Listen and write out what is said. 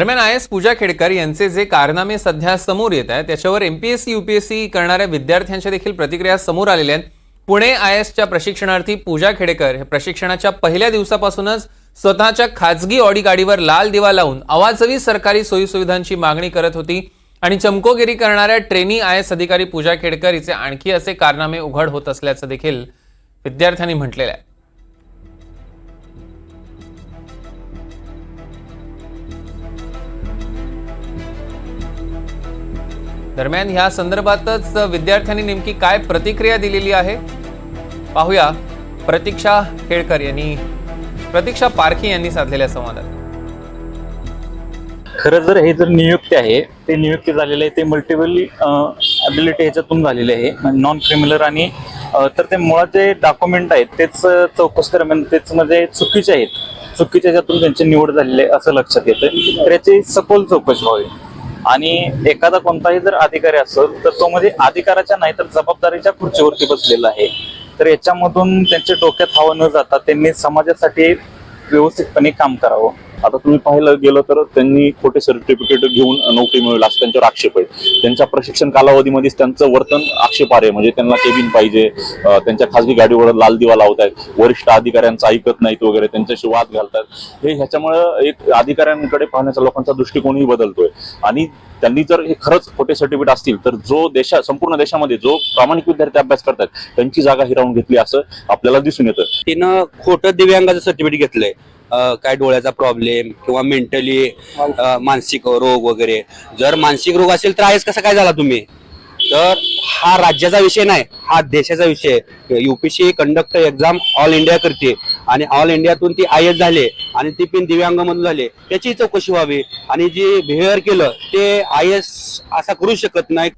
दरम्यान IAS पूजा खेडकर यांचे जे कारनामे सध्या समोर येत आहेत त्याच्यावर MPSC UPSC करणाऱ्या विद्यार्थ्यांच्या देखील प्रतिक्रिया समोर आलेल्या आहेत। पुणे IASच्या प्रशिक्षणार्थी पूजा खेडकर हे प्रशिक्षणाच्या पहिल्या दिवसापासूनच स्वतःच्या खाजगी ऑडी गाडीवर लाल दिवा लावून अवाजवी सरकारी सोयीसुविधांची मागणी करत होती आणि चमकोगिरी करणाऱ्या ट्रेनी IAS अधिकारी पूजा खेडकर हिचे आणखी असे कारनामे उघड होत असल्याचं देखील विद्यार्थ्यांनी म्हटलेलं आहे। दरम्यान ह्या संदर्भातच विद्यार्थ्यांनी नेमकी काय प्रतिक्रिया दिलेली आहे पाहूया। प्रतीक्षा पारखी यांनी साधलेल्या संवादात। खरं जर हे जर नियुक्ती आहे ते नियुक्ती झालेले आहे ते मल्टिपल ॲबिलिटी ह्याच्यातून झालेले आहे नॉन क्रिमिनल आणि तर ते मुळात जे डॉक्युमेंट आहेत तेच चौकशी दरम्यान तेच म्हणजे चुकीचे आहेत, चुकीच्या ह्याच्यातून त्यांची निवड झालेली आहे असं लक्षात येतं। तर याची सखोल चौकशी व्हावी आणि एखादा कोणताही जर अधिकारी असेल तर तो म्हणजे अधिकाराच्या नाही तर जबाबदारीच्या खुर्चीवरती बसलेला आहे। तर याच्यामधून त्यांच्या डोक्यात हवा न जाता त्यांनी समाजासाठी व्यवस्थितपणे काम करावं। आता तुम्ही पाहायला गेलं तर त्यांनी खोटे सर्टिफिकेट घेऊन नोकरी मिळवली असं त्यांच्यावर आक्षेप आहे। त्यांच्या प्रशिक्षण कालावधीमध्येच त्यांचं वर्तन आक्षेपार्ह आहे, म्हणजे त्यांना केबिन पाहिजे, त्यांच्या खासगी गाडीवर लाल दिवा लावतात, वरिष्ठ अधिकाऱ्यांचं ऐकत नाहीत वगैरे, त्यांच्याशी वाद घालतात। हे ह्याच्यामुळे एक अधिकाऱ्यांकडे पाहण्याचा लोकांचा दृष्टिकोनही बदलतोय आणि त्यांनी जर हे खरंच खोटे सर्टिफिकेट असतील तर जो संपूर्ण देशामध्ये जो प्रामाणिक विद्यार्थी अभ्यास करतात त्यांची जागा हिरावून घेतली असं आपल्याला दिसून येतं। तिनं खोटं दिव्यांगाचं सर्टिफिकेट घेतलंय, काय डोळ्याचा प्रॉब्लेम किंवा मेंटली मानसिक रोग वगैरे। जर मानसिक रोग असेल तर IAS कसा काय झाला तुम्ही? तर हा राज्याचा विषय नाही, हा देशाचा विषय। UPSC conduct exam all India करते आणि ऑल इंडियातून ती IAS झाले आणि ती पण दिव्यांग म्हणून झाले, त्याची चौकशी व्हावी आणि जे बिहेवियर केलं ते IAS असा करू शकत नाही।